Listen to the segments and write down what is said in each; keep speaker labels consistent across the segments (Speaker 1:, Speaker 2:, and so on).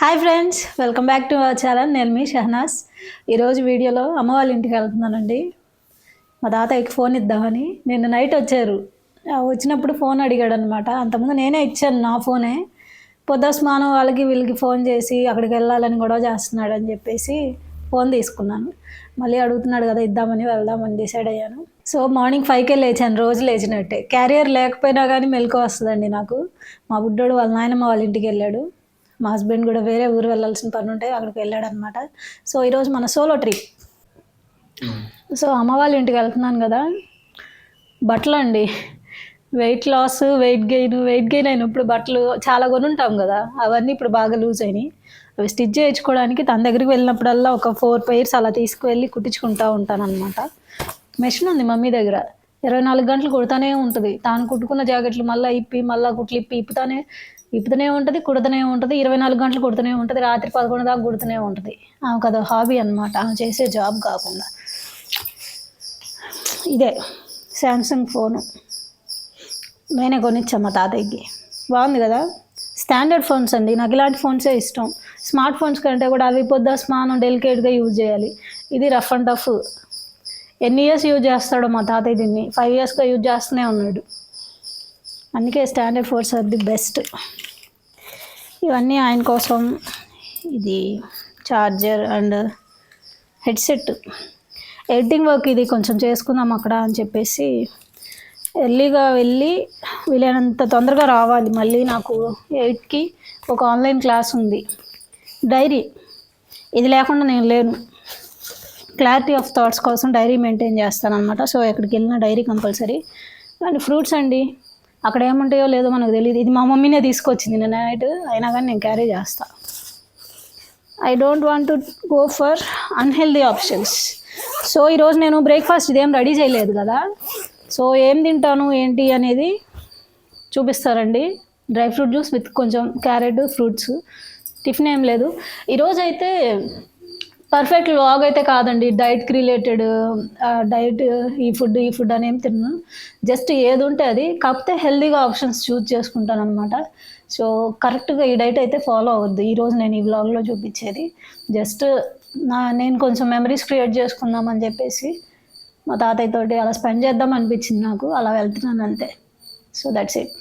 Speaker 1: Hi friends, welcome back to our channel. నేను మీ షహనాస్. ఈరోజు వీడియోలో అమ్మ వాళ్ళ ఇంటికి వెళ్తున్నానండి. మా తాతయ్యకి ఫోన్ ఇద్దామని. నిన్న నైట్ వచ్చారు. వచ్చినప్పుడు ఫోన్ అడిగాడు అనమాట. అంతకుముందు నేనే ఇచ్చాను నా ఫోనే. పొద్దుస్మానం వాళ్ళకి వీళ్ళకి ఫోన్ చేసి అక్కడికి వెళ్ళాలని గొడవ చేస్తున్నాడు అని చెప్పేసి ఫోన్ తీసుకున్నాను. మళ్ళీ అడుగుతున్నాడు కదా, ఇద్దామని వెళ్దామని డిసైడ్ అయ్యాను. సో మార్నింగ్ 5కే లేచాను, రోజు లేచినట్టే. క్యారియర్ లేకపోయినా కానీ మెలకు వస్తుందండి నాకు. మా బుడ్డోడు వాళ్ళ నాయనమ్మ వాళ్ళ ఇంటికి వెళ్ళాడు. మా హస్బెండ్ కూడా వేరే ఊరు వెళ్ళాల్సిన పని ఉంటే అక్కడికి వెళ్ళాడు అనమాట. సో ఈరోజు మన సోలో ట్రిప్. సో అమ్మ వాళ్ళ ఇంటికి వెళ్తున్నాను కదా, బట్టలు అండి. వెయిట్ లాస్, వెయిట్ గెయిన్ అయినప్పుడు బట్టలు చాలా కొనుంటాం కదా, అవన్నీ ఇప్పుడు బాగా లూజ్ అయినాయి. అవి స్టిచ్ చేయించుకోవడానికి తన దగ్గరికి వెళ్ళినప్పుడల్లా ఒక 4 పైర్స్ అలా తీసుకువెళ్ళి కుట్టించుకుంటూ ఉంటాను అనమాట. మెషిన్ ఉంది మమ్మీ దగ్గర, 24 గంటలు కుడుతూనే ఉంటుంది. తాను కుట్టుకున్న జాకెట్లు మళ్ళీ మళ్ళీ కుట్లు ఇప్పుతూనే ఉంటుంది, కుడుతూనే ఉంటుంది. 24 గంటలు కుడుతూనే ఉంటుంది. రాత్రి 11 దాకా కుడుతూనే ఉంటుంది. ఆమెకు అది హాబీ అనమాట, ఆమె చేసే జాబ్ కాకుండా. ఇదే శాంసంగ్ ఫోను నేనే కొనిచ్చాను మా తాతయ్యకి. బాగుంది కదా, స్టాండర్డ్ ఫోన్స్ అండి. నాకు ఇలాంటి ఫోన్సే ఇష్టం. స్మార్ట్ ఫోన్స్ కంటే కూడా అవి స్మానం డెలికేట్గా యూజ్ చేయాలి. ఇది రఫ్ అండ్ టఫ్. ఎన్ని ఇయర్స్ యూజ్ చేస్తాడో మా తాతయ్య దీన్ని. 5 ఇయర్స్గా యూజ్ చేస్తూనే ఉన్నాడు. అందుకే standard phones are the best. ఇవన్నీ ఆయన కోసం. ఇది charger and headset. Editing work ఇది కొంచెం చేసుకుందాం అక్కడ అని చెప్పేసి ఎర్లీగా వెళ్ళి వీలైనంత తొందరగా రావాలి. మళ్ళీ నాకు 8కి ఒక ఆన్లైన్ క్లాస్ ఉంది. డైరీ ఇది లేకుండా నేను లేను. క్లారిటీ ఆఫ్ థాట్స్ కోసం డైరీ మెయింటైన్ చేస్తాను అనమాట. సో ఎక్కడికి వెళ్ళినా డైరీ కంపల్సరీ. అండ్ ఫ్రూట్స్ అండి, అక్కడ ఏముంటాయో లేదో మనకు తెలియదు. ఇది మా మమ్మీనే తీసుకొచ్చింది నిన్న నైట్, అయినా కానీ నేను క్యారీ చేస్తాను. I don't want to go for unhealthy options. So ఈరోజు నేను బ్రేక్ఫాస్ట్ ఇదేం రెడీ చేయలేదు కదా, సో ఏం తింటాను ఏంటి అనేది చూపిస్తారండి. డ్రై ఫ్రూట్ జ్యూస్ విత్ కొంచెం క్యారెట్, ఫ్రూట్స్. టిఫిన్ ఏం లేదు ఈరోజైతే. పర్ఫెక్ట్ వ్లాగ్ అయితే కాదండి, డైట్కి రిలేటెడ్. డైట్ ఈ ఫుడ్ అని ఏం తిన్నాను. జస్ట్ ఏది ఉంటే అది, కాకపోతే హెల్దీగా ఆప్షన్స్ చూస్ చేసుకుంటాను అనమాట. సో కరెక్ట్గా ఈ డైట్ అయితే ఫాలో అవ్వద్దు ఈరోజు నేను ఈ వ్లాగ్లో చూపించేది. జస్ట్ నేను కొంచెం మెమరీస్ క్రియేట్ చేసుకుందామని చెప్పేసి మా తాతయ్యతోటి అలా స్పెండ్ చేద్దాం అనిపించింది నాకు. అలా వెళ్తున్నాను అంతే. So that's it.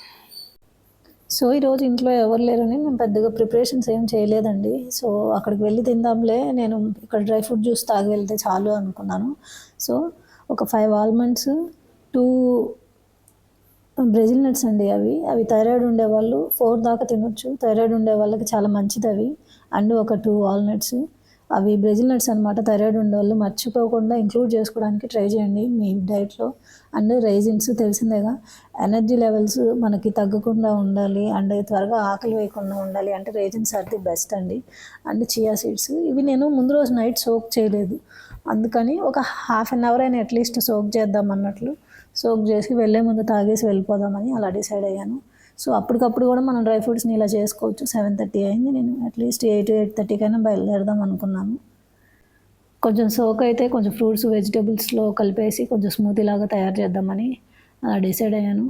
Speaker 1: సో ఈరోజు ఇంట్లో ఎవరు లేరని మేము పెద్దగా ప్రిపరేషన్స్ ఏం చేయలేదండి. సో అక్కడికి వెళ్ళి తిందాంలే, నేను ఇక్కడ డ్రై ఫ్రూట్ జ్యూస్ తాగి వెళ్తే చాలు అనుకున్నాను. సో ఒక 5 ఆల్మండ్స్, 2 బ్రెజిల్ నట్స్ అండి. అవి థైరాయిడ్ ఉండేవాళ్ళు 4 దాకా తినొచ్చు. థైరాయిడ్ ఉండే వాళ్ళకి చాలా మంచిది అవి. అండ్ ఒక 2 వాల్నట్స్. అవి బ్రెజిల్ నట్స్ అనమాట. థైరాయిడ్ ఉండేవాళ్ళు మర్చిపోకుండా ఇంక్లూడ్ చేసుకోవడానికి ట్రై చేయండి మీ డైట్లో. అండ్ రైజిన్స్ తెలిసిందేగా, ఎనర్జీ లెవెల్స్ మనకి తగ్గకుండా ఉండాలి అండ్ త్వరగా ఆకలి వేయకుండా ఉండాలి అంటే రైజిన్స్ ఆర్ ది బెస్ట్ అండి. అండ్ చియా సీడ్స్, ఇవి నేను ముందు రోజు నైట్ సోక్ చేయలేదు, అందుకని ఒక హాఫ్ అన్ అవర్ అయినా అట్లీస్ట్ సోక్ చేద్దాం అన్నట్లు సోక్ చేసి వెళ్ళే ముందు తాగేసి వెళ్ళిపోదామని అలా డిసైడ్ అయ్యాను. సో అప్పటికప్పుడు కూడా మనం డ్రై ఫ్రూట్స్ని ఇలా చేసుకోవచ్చు. 7:30 అయింది, నేను అట్లీస్ట్ 8-8:30కైనా బయలుదేరదాం అనుకున్నాను. కొంచెం సోక్ అయితే కొంచెం ఫ్రూట్స్ వెజిటేబుల్స్లో కలిపేసి కొంచెం స్మూతీ లాగా తయారు చేద్దామని అలా డిసైడ్ అయ్యాను.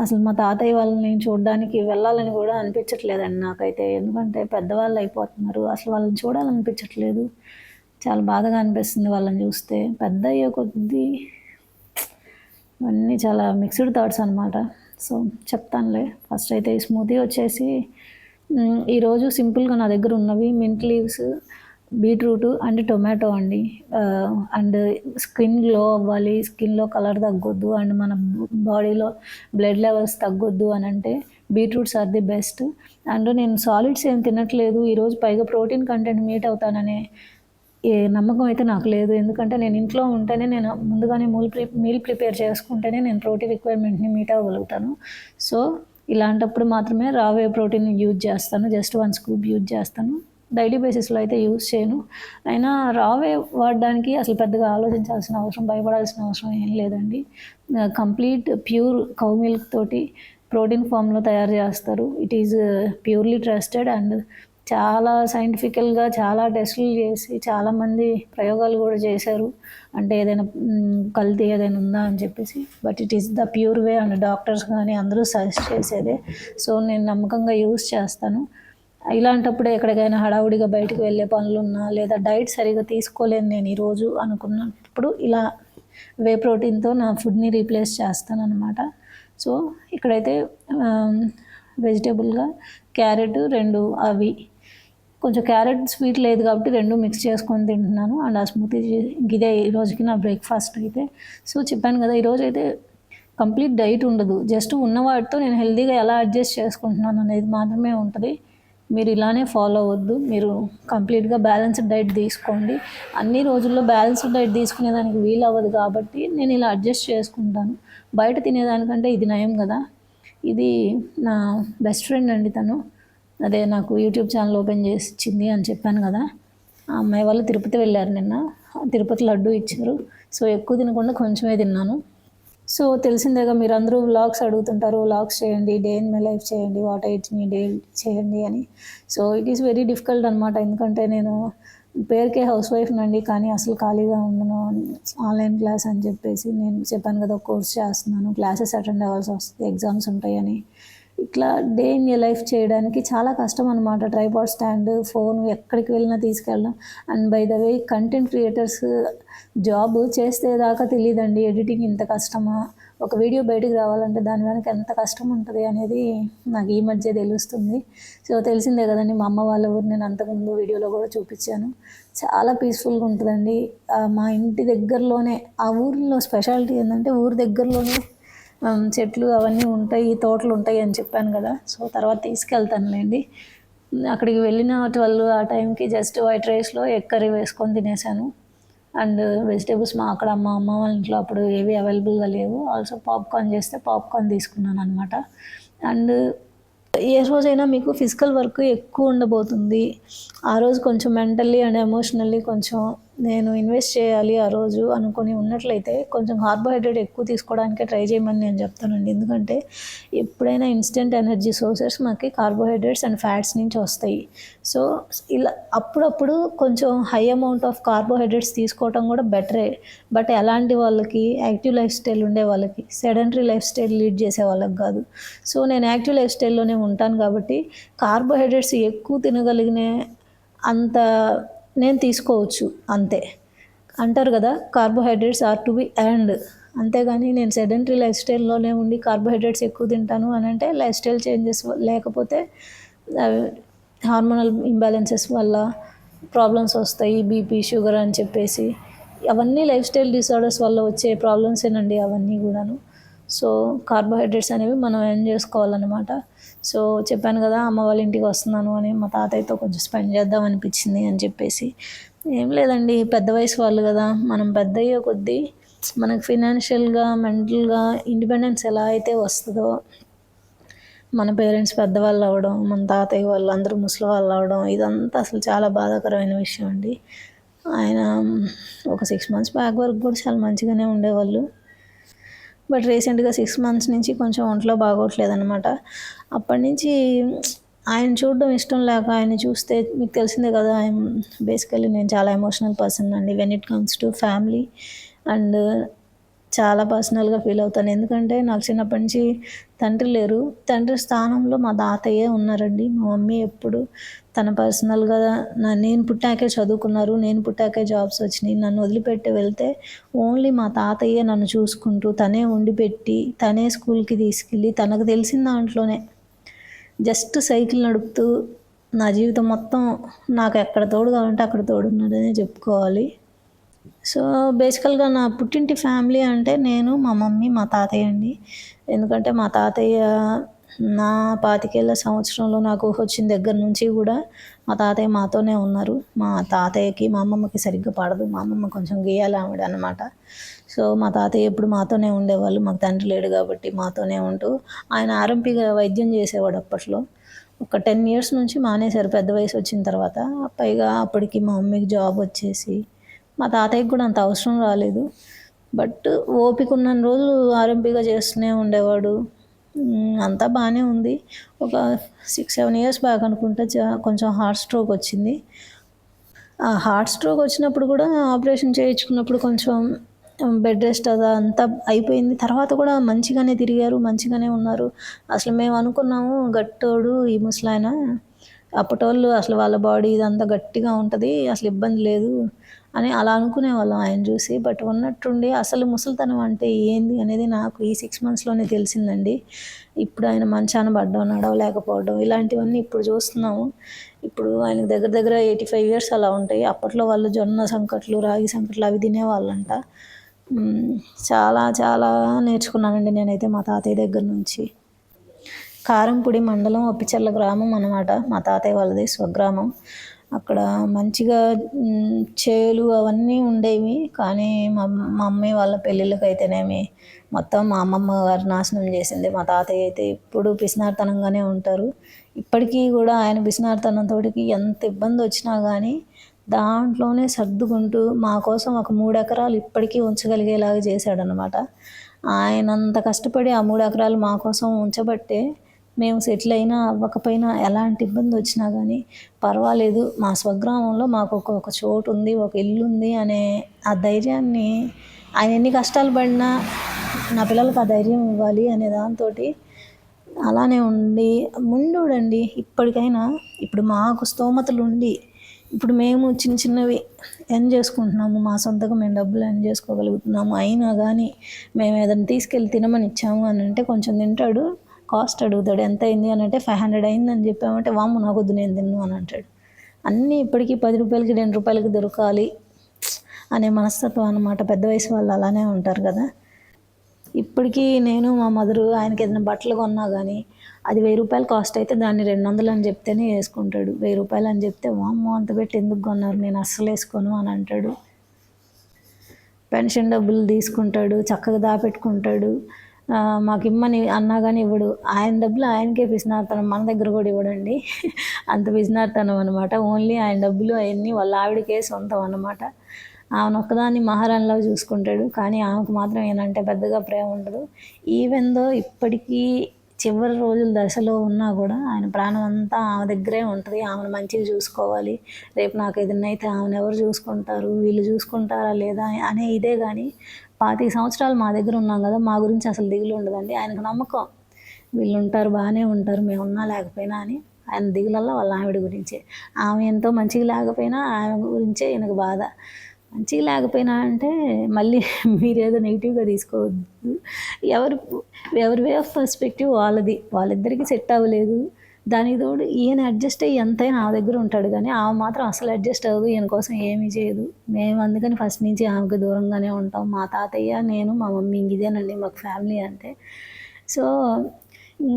Speaker 1: అసలు మా తాతయ్య వాళ్ళని చూడడానికి వెళ్ళాలని కూడా అనిపించట్లేదండి నాకైతే. ఎందుకంటే పెద్దవాళ్ళు అయిపోతున్నారు, అసలు వాళ్ళని చూడాలనిపించట్లేదు. చాలా బాధగా అనిపిస్తుంది వాళ్ళని చూస్తే. పెద్ద అయ్యే కొద్దీ అన్నీ చాలా మిక్స్డ్ థాట్స్ అనమాట. సో చెప్తానులే. ఫస్ట్ అయితే ఈ స్మూతీ వచ్చేసి ఈరోజు సింపుల్గా నా దగ్గర ఉన్నవి mint leaves, beetroot and tomato అండి. అండ్ స్కిన్ గ్లో అవ్వాలి, స్కిన్లో కలర్ తగ్గొద్దు అండ్ మన బాడీలో బ్లడ్ లెవెల్స్ తగ్గొద్దు అని అంటే beetroots are the best. And నేను సాలిడ్స్ ఏం తినట్లేదు ఈరోజు, పైగా ప్రోటీన్ కంటెంట్ మీట్ అవుతాననే ఏ నమ్మకం అయితే నాకు లేదు. ఎందుకంటే నేను ఇంట్లో ఉంటేనే, నేను ముందుగానే మీల్ ప్రిపేర్ చేసుకుంటేనే నేను ప్రోటీన్ రిక్వైర్మెంట్ని మీట్ అవ్వగలుగుతాను. సో ఇలాంటప్పుడు మాత్రమే రావే ప్రోటీన్ యూజ్ చేస్తాను. జస్ట్ 1 స్కూప్ యూజ్ చేస్తాను, డైలీ బేసిస్లో అయితే యూజ్ చేయను. అయినా రావే వాడడానికి అసలు పెద్దగా ఆలోచించాల్సిన అవసరం, భయపడాల్సిన అవసరం ఏం లేదండి. కంప్లీట్ ప్యూర్ కౌ మిల్క్ తోటి ప్రోటీన్ ఫామ్లో తయారు చేస్తారు. It is purely trusted and చాలా సైంటిఫికల్గా చాలా టెస్టులు చేసి చాలామంది ప్రయోగాలు కూడా చేశారు. అంటే ఏదైనా కల్తీ ఏదైనా ఉందా అని చెప్పేసి. But it is the pure way and doctors కానీ అందరూ సజెస్ట్ చేసేదే. సో నేను నమ్మకంగా యూజ్ చేస్తాను. ఇలాంటప్పుడే ఎక్కడికైనా హడావుడిగా బయటకు వెళ్ళే పనులున్నా లేదా డైట్ సరిగ్గా తీసుకోలేను నేను ఈరోజు అనుకున్నప్పుడు ఇలా వే ప్రోటీన్తో నా ఫుడ్ని రీప్లేస్ చేస్తానన్నమాట. సో ఇక్కడైతే వెజిటేబుల్గా క్యారెట్ 2 అవి కొంచెం క్యారెట్ స్వీట్ లేదు కాబట్టి 2 మిక్స్ చేసుకొని తింటున్నాను. అండ్ ఆ స్మూతీ ఇదే ఈరోజుకి నా బ్రేక్ఫాస్ట్ అయితే. సో చెప్పాను కదా, ఈరోజు అయితే కంప్లీట్ డైట్ ఉండదు, జస్ట్ ఉన్న వాటితో నేను హెల్తీగా ఎలా అడ్జస్ట్ చేసుకుంటున్నాను అనేది మాత్రమే ఉంటుంది. మీరు ఇలానే ఫాలో అవ్వద్దు, మీరు కంప్లీట్గా బ్యాలెన్స్డ్ డైట్ తీసుకోండి. అన్ని రోజుల్లో బ్యాలెన్స్డ్ డైట్ తీసుకునేదానికి వీలు అవ్వదు కాబట్టి నేను ఇలా అడ్జస్ట్ చేసుకుంటాను. బయట తినేదానికంటే ఇది నయం కదా. ఇది నా బెస్ట్ ఫ్రెండ్ అండి తను, అదే నాకు యూట్యూబ్ ఛానల్ ఓపెన్ చేసి ఇచ్చింది అని చెప్పాను కదా. ఆ అమ్మాయి వాళ్ళు తిరుపతి వెళ్ళారు నిన్న, తిరుపతి లడ్డు ఇచ్చారు. సో ఎక్కువ తినకుండా కొంచెమే తిన్నాను. సో తెలిసిందేగా, మీరు అందరూ వ్లాగ్స్ అడుగుతుంటారు, వ్లాగ్స్ చేయండి, డే ఇన్ మై లైఫ్ చేయండి, what I eat me day చేయండి అని. So it is very difficult అనమాట, ఎందుకంటే నేను పేరుకే హౌస్ వైఫ్ నండి, కానీ అసలు ఖాళీగా ఉండను. ఆన్లైన్ క్లాస్ అని చెప్పేసి నేను చెప్పాను కదా, కోర్స్ చేస్తున్నాను, క్లాసెస్ అటెండ్ అవ్వాల్సి వస్తుంది, ఎగ్జామ్స్ ఉంటాయని. ఇట్లా డే ఇన్ ఏ లైఫ్ చేయడానికి చాలా కష్టం అనమాట. ట్రైపాడ్ స్టాండ్, ఫోన్ ఎక్కడికి వెళ్ళినా తీసుకెళ్ళడం. And by the way, content creators job చేస్తే దాకా తెలియదండి ఎడిటింగ్ ఇంత కష్టమా, ఒక వీడియో బయటికి రావాలంటే దాని వెనక ఎంత కష్టం ఉంటుంది అనేది నాకు ఈ మధ్య తెలుస్తుంది. సో తెలిసిందే కదండి, మా అమ్మ వాళ్ళ ఊరు నేను అంతకుముందు వీడియోలో కూడా చూపించాను. చాలా పీస్ఫుల్గా ఉంటుందండి. మా ఇంటి దగ్గరలోనే, ఆ ఊరిలో స్పెషాలిటీ ఏంటంటే ఊరి దగ్గరలోనే చెట్లు అవన్నీ ఉంటాయి, తోటలు ఉంటాయి అని చెప్పాను కదా. సో తర్వాత తీసుకెళ్తానులేండి. అక్కడికి వెళ్ళిన 12 ఆ టైంకి జస్ట్ వైట్ రైస్లో ఎగ్ కర్రీ వేసుకొని తినేసాను. అండ్ వెజిటేబుల్స్ అక్కడ మా అమ్మ వాళ్ళ ఇంట్లో అప్పుడు ఏవి అవైలబుల్గా లేవు. ఆల్సో పాప్కార్న్ చేస్తే పాప్కార్న్ తీసుకున్నాను అనమాట. అండ్ ఏ రోజైనా మీకు ఫిజికల్ వర్క్ ఎక్కువ ఉండబోతుంది. ఆ రోజు కొంచెం మెంటల్లీ అండ్ ఎమోషనల్లీ కొంచెం నేను ఇన్వెస్ట్ చేయాలి ఆ రోజు అనుకొని ఉన్నట్లయితే కొంచెం కార్బోహైడ్రేట్ ఎక్కువ తీసుకోవడానికే ట్రై చేయమని నేను చెప్తానండి. ఎందుకంటే ఎప్పుడైనా ఇన్స్టెంట్ ఎనర్జీ సోర్సెస్ మనకి కార్బోహైడ్రేట్స్ అండ్ ఫ్యాట్స్ నుంచి వస్తాయి. సో ఇలా అప్పుడప్పుడు కొంచెం హై అమౌంట్ ఆఫ్ కార్బోహైడ్రేట్స్ తీసుకోవటం కూడా బెటరే. బట్ ఎలాంటి వాళ్ళకి, యాక్టివ్ లైఫ్ స్టైల్ ఉండే వాళ్ళకి, సెడెంటరీ లైఫ్ స్టైల్ లీడ్ చేసే వాళ్ళకి కాదు. సో నేను యాక్టివ్ లైఫ్ స్టైల్లోనే ఉంటాను కాబట్టి కార్బోహైడ్రేట్స్ ఎక్కువ తినగలిగిన అంత నేను తీసుకోవచ్చు అంతే. అంటారు కదా, carbohydrates are to be earned. అంతేగాని నేను సెడెంటరీ లైఫ్ స్టైల్లోనే ఉండి కార్బోహైడ్రేట్స్ ఎక్కువ తింటాను అని అంటే లైఫ్ స్టైల్ చేంజెస్ లేకపోతే హార్మోనల్ ఇంబ్యాలెన్సెస్ వల్ల ప్రాబ్లమ్స్ వస్తాయి, బీపీ, షుగర్ అని చెప్పేసి. అవన్నీ లైఫ్ స్టైల్ డిసార్డర్స్ వల్ల వచ్చే ప్రాబ్లమ్సేనండి అవన్నీ కూడాను. సో కార్బోహైడ్రేట్స్ అనేవి మనం ఎర్న్ చేసుకోవాలన్నమాట. సో చెప్పాను కదా, అమ్మ వాళ్ళ ఇంటికి వస్తున్నాను అని, మా తాతయ్యతో కొంచెం స్పెండ్ చేద్దాం అనిపించింది అని చెప్పేసి. ఏం లేదండి, పెద్ద వయసు వాళ్ళు కదా, మనం పెద్ద అయ్యే కొద్దీ మనకు ఫినాన్షియల్గా, మెంటల్గా ఇండిపెండెన్స్ ఎలా అయితే వస్తుందో, మన పేరెంట్స్ పెద్దవాళ్ళు అవ్వడం, మన తాతయ్య వాళ్ళు అందరూ ముసలి వాళ్ళు అవ్వడం, ఇదంతా అసలు చాలా బాధాకరమైన విషయం అండి. ఆయన ఒక 6 months బ్యాక్ వరకు కూడా చాలా మంచిగానే ఉండేవాళ్ళు. బట్ రీసెంట్గా 6 months నుంచి కొంచెం ఒంట్లో బాగోట్లేదు అనమాట. అప్పటి నుంచి ఆయన చూడడం ఇష్టం లేక, ఆయన్ని చూస్తే మీకు తెలిసిందే కదా, బేసికల్లీ నేను చాలా ఎమోషనల్ పర్సన్ అండి when it comes to family. And చాలా పర్సనల్గా ఫీల్ అవుతాను, ఎందుకంటే నాకు చిన్నప్పటి నుంచి తండ్రి లేరు. తండ్రి స్థానంలో మా తాతయ్యే ఉన్నారండి. మా మమ్మీ ఎప్పుడు తన పర్సనల్గా నేను పుట్టాకే చదువుకున్నారు, నేను పుట్టాకే జాబ్స్ వచ్చినాయి. నన్ను వదిలిపెట్టి వెళ్తే ఓన్లీ మా తాతయ్యే నన్ను చూసుకుంటూ, తనే వండి పెట్టి, తనే స్కూల్కి తీసుకెళ్ళి, తనకు తెలిసిన దాంట్లోనే జస్ట్ సైకిల్ నడుపుతూ నా జీవితం మొత్తం నాకు ఎక్కడ తోడు కావాలంటే అక్కడ తోడున్నాడనే చెప్పుకోవాలి. సో బేసికల్గా నా పుట్టింటి ఫ్యామిలీ అంటే నేను, మా మమ్మీ, మా తాతయ్య అండి. ఎందుకంటే మా తాతయ్య నా 25 సంవత్సరంలో నాకు వచ్చిన దగ్గర నుంచి కూడా మా తాతయ్య మాతోనే ఉన్నారు. మా తాతయ్యకి, మా అమ్మమ్మకి సరిగ్గా పడదు, మా అమ్మమ్మ కొంచెం గీయాలి ఆవిడ అనమాట. సో మా తాతయ్య ఎప్పుడు మాతోనే ఉండేవాళ్ళు, మాకు తండ్రి లేడు కాబట్టి మాతోనే ఉంటూ ఆయన ఆర్ఎంపీగా వైద్యం చేసేవాడు అప్పట్లో. ఒక 10 years నుంచి మానేశారు పెద్ద వయసు వచ్చిన తర్వాత. పైగా అప్పటికి మా మమ్మీకి జాబ్ వచ్చేసి మా తాతయ్యకి కూడా అంత అవసరం రాలేదు. బట్ ఓపిక ఉన్న రోజులు ఆర్ఎంపీగా చేస్తూనే ఉండేవాడు. అంతా బాగానే ఉంది. ఒక 6-7 years బ్యాక్ అనుకుంటే కొంచెం హార్ట్ స్ట్రోక్ వచ్చింది. ఆ హార్ట్ స్ట్రోక్ వచ్చినప్పుడు కూడా ఆపరేషన్ చేయించుకున్నప్పుడు కొంచెం బెడ్ రెస్ట్ అదంతా అయిపోయింది. తర్వాత కూడా మంచిగానే తిరిగారు, మంచిగానే ఉన్నారు. అసలు మేము అనుకున్నాము గట్టోడు ఈ ముసలాయన అప్పటోళ్ళు అసలు వాళ్ళ బాడీ ఇదంతా గట్టిగా ఉంటుంది, అసలు ఇబ్బంది లేదు అని అలా అనుకునేవాళ్ళం ఆయన చూసి. బట్ ఉన్నట్టుండి అసలు ముసలితనం అంటే ఏంది అనేది నాకు ఈ 6 మంత్స్లోనే తెలిసిందండి. ఇప్పుడు ఆయన మంచాన పడ్డం, నడవలేకపోవడం ఇలాంటివన్నీ ఇప్పుడు చూస్తున్నాము. ఇప్పుడు ఆయనకు దగ్గర దగ్గర 85 ఇయర్స్ అలా ఉంటాయి. అప్పట్లో వాళ్ళు జొన్న సంకట్లు, రాగి సంకట్లు అవి తినేవాళ్ళంట. చాలా చాలా నేర్చుకున్నానండి నేనైతే మా తాతయ్య దగ్గర నుంచి. కారంపూడి మండలం ఒప్పిచెర్ల గ్రామం అన్నమాట మా తాతయ్య వాళ్ళది స్వగ్రామం. అక్కడ మంచిగా చేలు అవన్నీ ఉండేవి. కానీ మా మమ్మీ వాళ్ళ పెళ్ళిళ్ళకి అయితేనేమి మొత్తం మా అమ్మమ్మ గారు నాశనం చేసింది. మా తాతయ్య అయితే ఎప్పుడు పిసినారితనంగానే ఉంటారు. ఇప్పటికీ కూడా ఆయన పిసినారితనంతోటికి ఎంత ఇబ్బంది వచ్చినా కానీ దాంట్లోనే సర్దుకుంటూ మా కోసం ఒక 3 ఎకరాలు ఇప్పటికీ ఉంచగలిగేలాగా చేశాడనమాట. ఆయనంత కష్టపడి ఆ 3 ఎకరాలు మా కోసం ఉంచబట్టే మేము సెటిల్ అయినా అవ్వకపోయినా ఎలాంటి ఇబ్బంది వచ్చినా కానీ పర్వాలేదు, మా స్వగ్రామంలో మాకు ఒక చోటు ఉంది, ఒక ఇల్లు ఉంది అనే ఆ ధైర్యాన్ని, ఆయన ఎన్ని కష్టాలు పడినా నా పిల్లలకు ఆ ధైర్యం ఇవ్వాలి అనే దాంతో అలానే ఉండి ముందుడండి. ఇప్పటికైనా ఇప్పుడు మాకు స్తోమతలు ఉండి ఇప్పుడు మేము చిన్న చిన్నవి ఎర్న్ చేసుకుంటున్నాము, మా సొంతగా మేము డబ్బులు ఎర్న్ చేసుకోగలుగుతున్నాము. అయినా కానీ మేము ఏదైనా తీసుకెళ్ళి తినమని ఇచ్చాము అని అంటే కొంచెం తింటాడు, కాస్ట్ అడుగుతాడు. ఎంత అయింది అని అంటే 500 అయిందని చెప్పామంటే వాము నాకొద్దు నేను తిన్ను అని అంటాడు. అన్నీ ఇప్పటికీ 10 రూపాయలకి 2 రూపాయలకి దొరకాలి అనే మనస్తత్వం అన్నమాట. పెద్ద వయసు వాళ్ళు అలానే ఉంటారు కదా. ఇప్పటికీ నేను మా మదరు ఆయనకి ఏదైనా బట్టలు కొన్నా కానీ అది 1000 రూపాయలు కాస్ట్ అయితే దాన్ని 200 అని చెప్తేనే వేసుకుంటాడు. 1000 రూపాయలు అని చెప్తే వామ్మో అంత పెట్టి ఎందుకు కొన్నారు, నేను అస్సలు వేసుకోను అని అంటాడు. పెన్షన్ డబ్బులు తీసుకుంటాడు, చక్కగా దాపెట్టుకుంటాడు. మాకు ఇమ్మని అన్నా కానీ ఇవ్వడు. ఆయన డబ్బులు ఆయనకే పిసినారుతనం, మన దగ్గర కూడా ఇవ్వడండి. అంత పిసినారుతనం అనమాట. ఓన్లీ ఆయన డబ్బులు అవన్నీ వాళ్ళ ఆవిడకే సొంతం అన్నమాట. ఆమెను ఒక్కదాన్ని మహారాణిలాగా చూసుకుంటాడు. కానీ ఆమెకు మాత్రం ఏంటంటే పెద్దగా ప్రేమ ఉండదు. ఈవెన్ దో ఇప్పటికీ చివరి రోజుల దశలో ఉన్నా కూడా ఆయన ప్రాణం అంతా ఆమె దగ్గరే ఉంటుంది. ఆమెను మంచిగా చూసుకోవాలి, రేపు నాకు ఏదైనా అయితే ఆమెను ఎవరు చూసుకుంటారు, వీళ్ళు చూసుకుంటారా లేదా అనే ఇదే. కానీ 25 సంవత్సరాలు మా దగ్గర ఉన్నాం కదా, మా గురించి అసలు దిగులు ఉండదండి. ఆయనకు నమ్మకం, వీళ్ళు ఉంటారు బాగానే ఉంటారు మేము ఉన్నా లేకపోయినా అని. ఆయన దిగులల్లా వాళ్ళ ఆవిడ గురించే. ఆమె ఎంతో మంచిగా లేకపోయినా ఆమె గురించే ఈయనకు బాధ. మంచిగా లేకపోయినా అంటే మళ్ళీ మీరేదో నెగిటివ్గా తీసుకోవద్దు. ఎవరు ఎవరి వే ఆఫ్ పర్స్పెక్టివ్ వాళ్ళది. వాళ్ళిద్దరికీ సెట్ అవ్వలేదు. దానికి తోడు ఈయన అడ్జస్ట్ అయ్యి ఎంతైనా ఆ దగ్గర ఉంటాడు. కానీ ఆమె మాత్రం అసలు అడ్జస్ట్ అవ్వదు, ఈయన కోసం ఏమీ చేయదు. మేము అందుకని ఫస్ట్ నుంచి ఆమెకు దూరంగానే ఉంటాం. మా తాతయ్య, నేను, మా మమ్మీ ఇదేనండి మాకు ఫ్యామిలీ అంటే. సో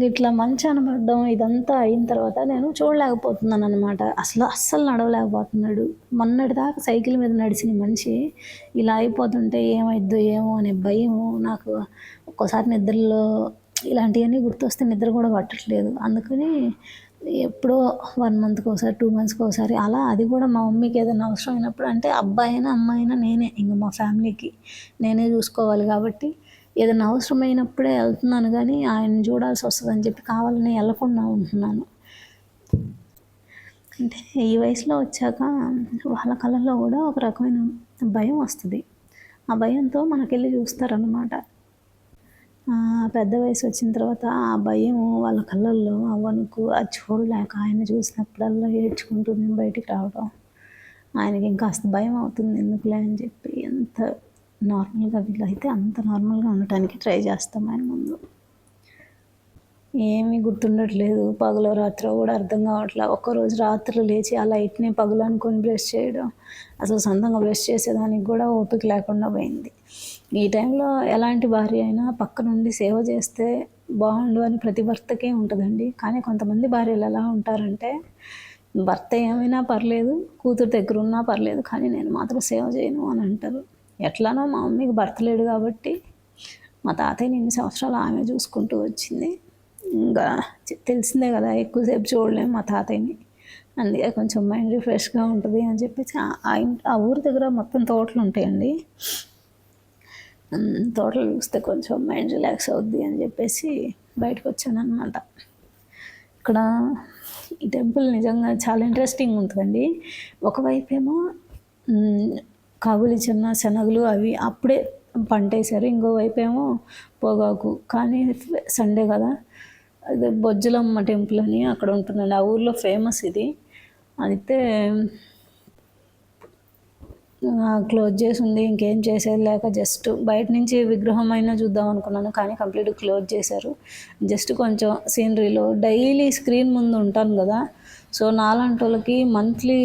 Speaker 1: ఇట్లా మంచాన పడడం ఇదంతా అయిన తర్వాత నేను చూడలేకపోతున్నాను అనమాట. అస్సలు నడవలేకపోతున్నాడు. మొన్నటిదాకా సైకిల్ మీద నడిచిన మనిషి ఇలా అయిపోతుంటే ఏమైద్దో ఏమో అనే భయం నాకు. ఒక్కోసారి నిద్రలో ఇలాంటివన్నీ గుర్తొస్తే నిద్ర కూడా పట్టట్లేదు. అందుకని ఎప్పుడో 1 మంత్కి ఒకసారి 2 మంత్స్కి ఒకసారి అలా, అది కూడా మా మమ్మీకి ఏదైనా అవసరం అయినప్పుడు, అంటే అబ్బాయి అయినా అమ్మాయి అయినా నేనే ఇంకా మా ఫ్యామిలీకి నేనే చూసుకోవాలి కాబట్టి ఏదైనా అవసరమైనప్పుడే వెళ్తున్నాను. కానీ ఆయన చూడాల్సి వస్తుందని చెప్పి కావాలని వెళ్ళకుండా ఉంటున్నాను. అంటే ఈ వయసులో వచ్చాక వాళ్ళ కళ్ళల్లో కూడా ఒక రకమైన భయం వస్తుంది. ఆ భయంతో మనకెళ్ళి చూస్తారన్నమాట. పెద్ద వయసు వచ్చిన తర్వాత ఆ భయం వాళ్ళ కళ్ళల్లో ఆ వణుకు అది చూడలేక ఆయన చూసినప్పుడల్లా ఏడ్చుకుంటూ నేను బయటికి రావడం, ఆయనకి ఇంకాస్త భయం అవుతుంది ఎందుకులే అని చెప్పి ఎంత నార్మల్గా వీలైతే అంత నార్మల్గా ఉండటానికి ట్రై చేస్తాం ఆయన ముందు. ఏమీ గుర్తుండట్లేదు, పగలో రాత్రో కూడా అర్థం కావట్లేదు. ఒక్కరోజు రాత్రి లేచి ఆ లైట్ని పగలు అనుకొని బ్రష్ చేయడం, అసలు సొంతంగా బ్రష్ చేసేదానికి కూడా ఓపిక లేకుండా పోయింది. ఈ టైంలో ఎలాంటి భార్య అయినా పక్క నుండి సేవ చేస్తే బాగుండు అని ప్రతి భర్తకే ఉంటుందండి. కానీ కొంతమంది భార్యలు ఎలా ఉంటారంటే భర్త ఏమైనా పర్లేదు, కూతురు దగ్గర ఉన్నా పర్లేదు, కానీ నేను మాత్రం సేవ చేయను అని అంటారు. ఎట్లానో మా మమ్మీకి భర్త లేడు కాబట్టి మా తాతయ్యని ఇన్ని సంవత్సరాలు ఆమె చూసుకుంటూ వచ్చింది. ఇంకా తెలిసిందే కదా, ఎక్కువసేపు చూడలేము మా తాతయ్యని. అందుకే కొంచెం మైండ్ రిఫ్రెష్గా ఉంటుంది అని చెప్పేసి ఆ ఊరి దగ్గర మొత్తం తోటలు ఉంటాయండి. తోటలు చూస్తే కొంచెం మైండ్ రిలాక్స్ అవుద్ది అని చెప్పేసి బయటకు వచ్చాను అనమాట. ఇక్కడ ఈ టెంపుల్ నిజంగా చాలా ఇంట్రెస్టింగ్ ఉంటుందండి. ఒకవైపు ఏమో కాబూలి శనగలు అవి అప్పుడే పంట వేశారు, ఇంకోవైపు ఏమో పొగాకు. కానీ సండే కదా, అదే బొజ్జలమ్మ టెంపుల్ అని అక్కడ ఉంటుందండి. ఆ ఊర్లో ఫేమస్ ఇది. అయితే క్లోజ్ చేసి ఉంది. ఇంకేం చేసేది లేక జస్ట్ బయట నుంచి విగ్రహం అయినా చూద్దాం అనుకున్నాను, కానీ కంప్లీట్ క్లోజ్ చేశారు. జస్ట్ కొంచెం సీనరీలో డైలీ స్క్రీన్ ముందు ఉంటాను కదా, సో నాలాంటి వాళ్ళకి మంత్లీ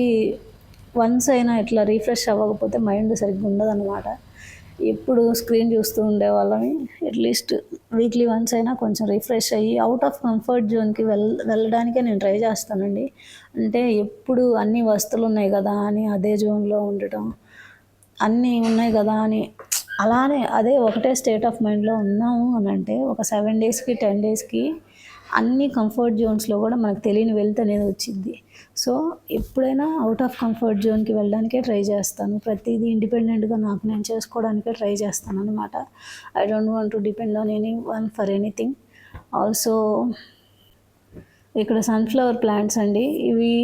Speaker 1: వన్స్ అయినా ఇట్లా రీఫ్రెష్ అవ్వకపోతే మైండ్ సరిగ్గా ఉండదన్నమాట. ఎప్పుడు స్క్రీన్ చూస్తూ ఉండేవాళ్ళని, అట్లీస్ట్ వీక్లీ వన్స్ అయినా కొంచెం రిఫ్రెష్ అయ్యి అవుట్ ఆఫ్ కంఫర్ట్ జోన్కి వెళ్ళడానికే నేను ట్రై చేస్తానండి. అంటే ఎప్పుడు అన్ని వస్తువులు ఉన్నాయి కదా అని అదే జోన్లో ఉండటం, అన్నీ ఉన్నాయి కదా అని అలానే అదే ఒకటే స్టేట్ ఆఫ్ మైండ్లో ఉన్నాము అని అంటే ఒక 7 డేస్కి 10 డేస్కి అన్ని కంఫర్ట్ జోన్స్లో కూడా మనకు తెలియని వెల్త్ అనేది వచ్చింది. సో ఎప్పుడైనా అవుట్ ఆఫ్ కంఫర్ట్ జోన్కి వెళ్ళడానికే ట్రై చేస్తాను. ప్రతిదీ ఇండిపెండెంట్గా నాకు నేను చేసుకోవడానికే ట్రై చేస్తాను అనమాట. I don't want to depend on any one for anything. Also ఇక్కడ సన్ఫ్లవర్ ప్లాంట్స్ అండి, ఇవి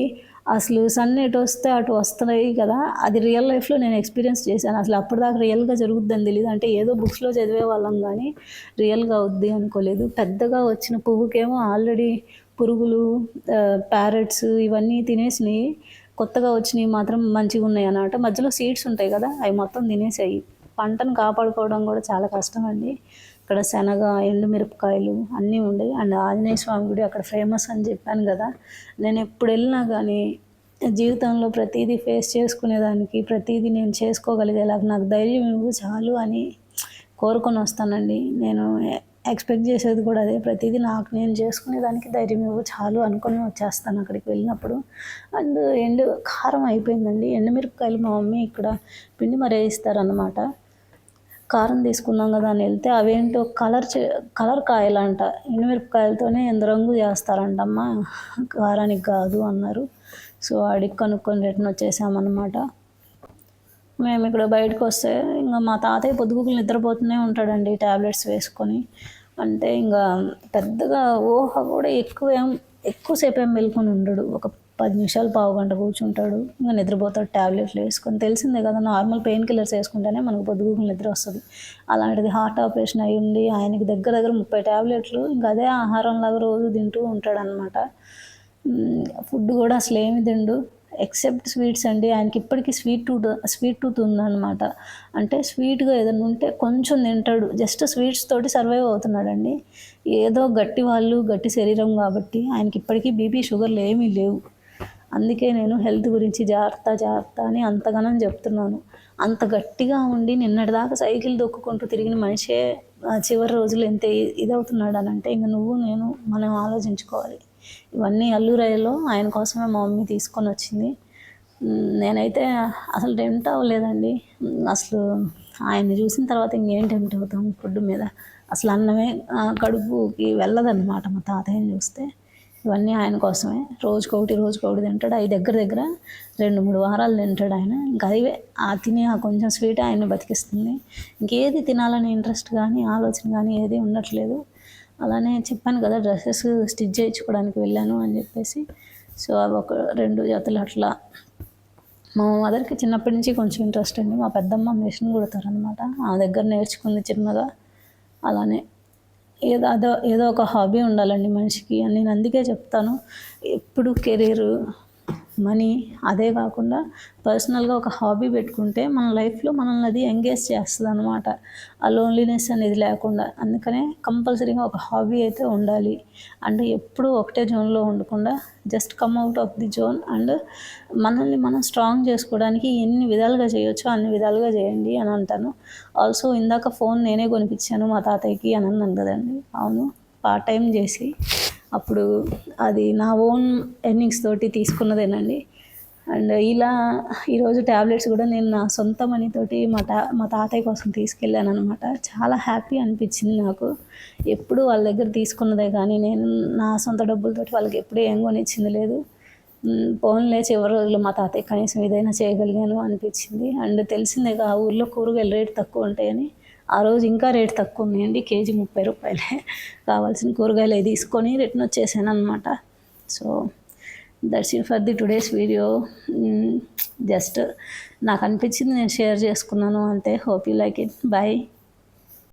Speaker 1: అసలు సన్ ఎటు వస్తే అటు వస్తున్నాయి కదా, అది రియల్ లైఫ్లో నేను ఎక్స్పీరియన్స్ చేశాను. అసలు అప్పటిదాకా రియల్గా జరుగుద్దని తెలియదు. అంటే ఏదో బుక్స్లో చదివే వాళ్ళం కానీ రియల్గా అవుద్ది అనుకోలేదు. పెద్దగా వచ్చిన పువ్వుకేమో ఆల్రెడీ పురుగులు, ప్యారెట్స్ ఇవన్నీ తినేసినాయి. కొత్తగా వచ్చినవి మాత్రం మంచిగా ఉన్నాయి అన్నమాట. మధ్యలో సీడ్స్ ఉంటాయి కదా, అవి మొత్తం తినేసాయి. పంటను కాపాడుకోవడం కూడా చాలా కష్టం అండి. ఇక్కడ శనగ, ఎండుమిరపకాయలు అన్నీ ఉండేవి. అండ్ ఆంజనేయ స్వామి గుడి అక్కడ ఫేమస్ అని చెప్పాను కదా, నేను ఎప్పుడు వెళ్ళినా కానీ జీవితంలో ప్రతిదీ ఫేస్ చేసుకునేదానికి, ప్రతిదీ నేను చేసుకోగలిగేలాగా నాకు ధైర్యం ఇవ్వు చాలు అని కోరుకొని వస్తానండి. నేను ఎక్స్పెక్ట్ చేసేది కూడా అదే, ప్రతిదీ నాకు నేను చేసుకునేదానికి ధైర్యం ఇవ్వు చాలు అనుకొని వచ్చేస్తాను అక్కడికి వెళ్ళినప్పుడు. అండ్ కారం అయిపోయిందండి. ఎండుమిరపకాయలు మా మమ్మీ ఇక్కడ పిండి మరేయిస్తారనమాట. కారం తీసుకుందాం కదా అని వెళ్తే అవేంటో కలర్ కాయలంట, ఎండుమిరపకాయలతోనే రంగు చేస్తారంటమ్మా, కారానికి కాదు అన్నారు. సో అడిగి కనుక్కొని రిటర్న్ వచ్చేసామన్నమాట. మేము ఇక్కడ బయటకు వస్తే ఇంకా మా తాతయ్య పొద్దుగుకులు నిద్రపోతూనే ఉంటాడండి ట్యాబ్లెట్స్ వేసుకొని. అంటే ఇంకా పెద్దగా ఊహ కూడా ఎక్కువసేపు ఏం మెలుకొని ఉండడు. ఒక 10 నిమిషాలు, పావు గంట కూర్చుంటాడు, ఇంకా నిద్రపోతాడు ట్యాబ్లెట్లు వేసుకొని. తెలిసిందే కదా, నార్మల్ పెయిన్ కిల్లర్స్ వేసుకుంటేనే మనకు పొద్దుగుకులు నిద్ర వస్తుంది. అలాంటిది హార్ట్ ఆపరేషన్ అయ్యి ఉండి ఆయనకి దగ్గర 30 ట్యాబ్లెట్లు ఇంకా అదే ఆహారంలాగా రోజు తింటూ ఉంటాడనమాట. ఫుడ్ కూడా అసలు ఏమి తిండు ఎక్సెప్ట్ స్వీట్స్ అండి. ఆయనకి ఇప్పటికీ స్వీట్ టూత్ ఉందన్నమాట. అంటే స్వీట్గా ఏదైనా ఉంటే కొంచెం తింటాడు, జస్ట్ స్వీట్స్ తోటి సర్వైవ్ అవుతున్నాడండి. ఏదో గట్టి శరీరం కాబట్టి ఆయనకి ఇప్పటికీ బీపీ, షుగర్లు ఏమీ లేవు. అందుకే నేను హెల్త్ గురించి జాగ్రత్త అని అంతగానం చెప్తున్నాను. అంత గట్టిగా ఉండి నిన్నటిదాకా సైకిల్ దొక్కుకుంటూ తిరిగిన మనిషే చివరి రోజులు ఎంత ఇదవుతున్నాడు అని అంటే ఇంక మనం ఆలోచించుకోవాలి. ఇవన్నీ అల్లూరైలో ఆయన కోసమే మా మమ్మీ తీసుకొని వచ్చింది. నేనైతే అసలు టెంప్ట్ అవ్వలేదండి. అసలు ఆయన్ని చూసిన తర్వాత ఇంకేం టెంప్ట్ అవుతాం ఫుడ్ మీద. అసలు అన్నమే కడుపుకి వెళ్ళదన్నమాట మా తాతయ్యని చూస్తే. ఇవన్నీ ఆయన కోసమే. రోజుకొకటి తింటాడు. అవి దగ్గర 2-3 వారాలు తింటాడు ఆయన. ఇంకా అదివే తినే కొంచెం స్వీట్ ఆయన్ని బతికిస్తుంది. ఇంకేది తినాలని ఇంట్రెస్ట్ కానీ ఆలోచన కానీ ఏది ఉండట్లేదు. అలానే చెప్పాను కదా, డ్రెస్సెస్ స్టిచ్ చేయించుకోవడానికి వెళ్ళాను అని చెప్పేసి. సో అవి ఒక 2 జతలు అట్లా. మా మదర్కి చిన్నప్పటి నుంచి కొంచెం ఇంట్రెస్ట్ అండి. మా పెద్దమ్మ మిషన్ కుడతారనమాట, ఆ దగ్గర నేర్చుకుంది చిన్నగా. అలానే ఏదో ఒక హాబీ ఉండాలండి మనిషికి అని నేను అందుకే చెప్తాను. ఎప్పుడు కెరీర్, మనీ అదే కాకుండా పర్సనల్గా ఒక హాబీ పెట్టుకుంటే మన లైఫ్లో మనల్ని అది ఎంగేజ్ చేస్తుంది అనమాట, ఆ లోన్లీనెస్ అనేది లేకుండా. అందుకనే కంపల్సరీగా ఒక హాబీ అయితే ఉండాలి. అంటే ఎప్పుడూ ఒకటే జోన్లో ఉండకుండా just come out of the zone and మనల్ని మనం స్ట్రాంగ్ చేసుకోవడానికి ఎన్ని విధాలుగా చేయొచ్చో అన్ని విధాలుగా చేయండి అని అంటాను. ఆల్సో ఇందాక ఫోన్ నేనే కొనిపించాను మా తాతయ్యకి అని అన్నాను కదండి. అవును, పార్ట్ టైం చేసి అప్పుడు అది నా ఓన్ ఎర్నింగ్స్ తోటి తీసుకున్నదేనండి. అండ్ ఇలా ఈరోజు ట్యాబ్లెట్స్ కూడా నేను నా సొంత మనీతోటి మా తాతయ్య కోసం తీసుకెళ్ళాను అనమాట. చాలా హ్యాపీ అనిపించింది నాకు. ఎప్పుడు వాళ్ళ దగ్గర తీసుకున్నదే కానీ నేను నా సొంత డబ్బులతోటి వాళ్ళకి ఎప్పుడూ ఏం కొనిచ్చింది లేదు. పోన్లే చివరి రోజులు మా తాతయ్య కనీసం ఏదైనా చేయగలిగాను అనిపించింది. అండ్ తెలిసిందేగా ఆ ఊర్లో కూరగాయలు రేటు తక్కువ ఉంటాయని. ఆ రోజు ఇంకా రేటు తక్కువ ఉన్నాయండి, కేజీ 30 రూపాయలే. కావాల్సిన కూరగాయలు అవి తీసుకొని రిటర్న్ వచ్చేసాను అనమాట. So that's it for the today's video. Just నాకు అనిపించింది నేను షేర్ చేసుకున్నాను అంతే. Hope you like it. Bye.